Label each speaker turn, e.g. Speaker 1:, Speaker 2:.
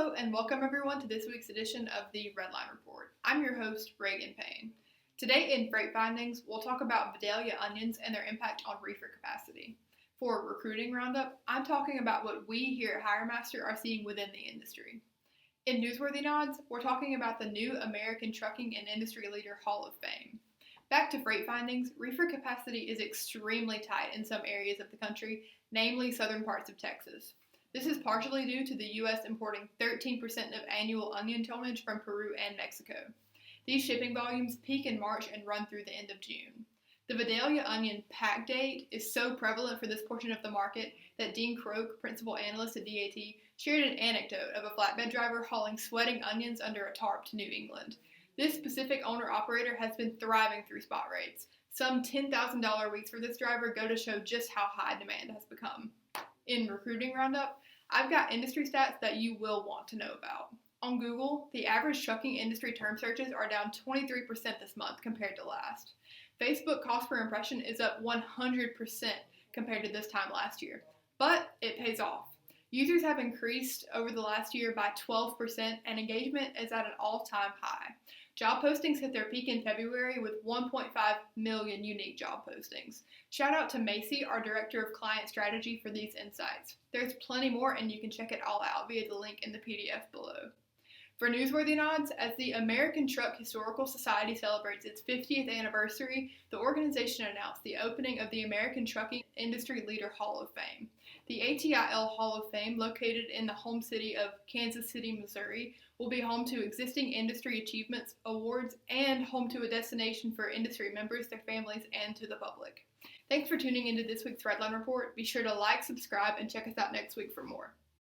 Speaker 1: Hello and welcome everyone to this week's edition of the Redline Report. I'm your host, Reagan Payne. Today in Freight Findings, we'll talk about Vidalia onions and their impact on reefer capacity. For Recruiting Roundup, I'm talking about what we here at HireMaster are seeing within the industry. In Newsworthy Nods, we're talking about the new American Trucking and Industry Leader Hall of Fame. Back to Freight Findings, reefer capacity is extremely tight in some areas of the country, namely southern parts of Texas. This is partially due to the U.S. importing 13% of annual onion tonnage from Peru and Mexico. These shipping volumes peak in March and run through the end of June. The Vidalia onion pack date is so prevalent for this portion of the market that Dean Croak, principal analyst at DAT, shared an anecdote of a flatbed driver hauling sweating onions under a tarp to New England. This specific owner-operator has been thriving through spot rates. Some $10,000 weeks for this driver go to show just how high demand has become. In Recruiting Roundup, I've got industry stats that you will want to know about. On Google, the average trucking industry term searches are down 23% this month compared to last. Facebook cost per impression is up 100% compared to this time last year, but it pays off. Users have increased over the last year by 12% and engagement is at an all-time high. Job postings hit their peak in February with 1.5 million unique job postings. Shout out to Macy, our Director of Client Strategy, for these insights. There's plenty more and you can check it all out via the link in the PDF below. For Newsworthy Nods, as the American Truck Historical Society celebrates its 50th anniversary, the organization announced the opening of the American Trucking Industry Leader Hall of Fame. The ATIL Hall of Fame, located in the home city of Kansas City, Missouri, will be home to existing industry achievements, awards, and home to a destination for industry members, their families, and to the public. Thanks for tuning into this week's Redline Report. Be sure to like, subscribe, and check us out next week for more.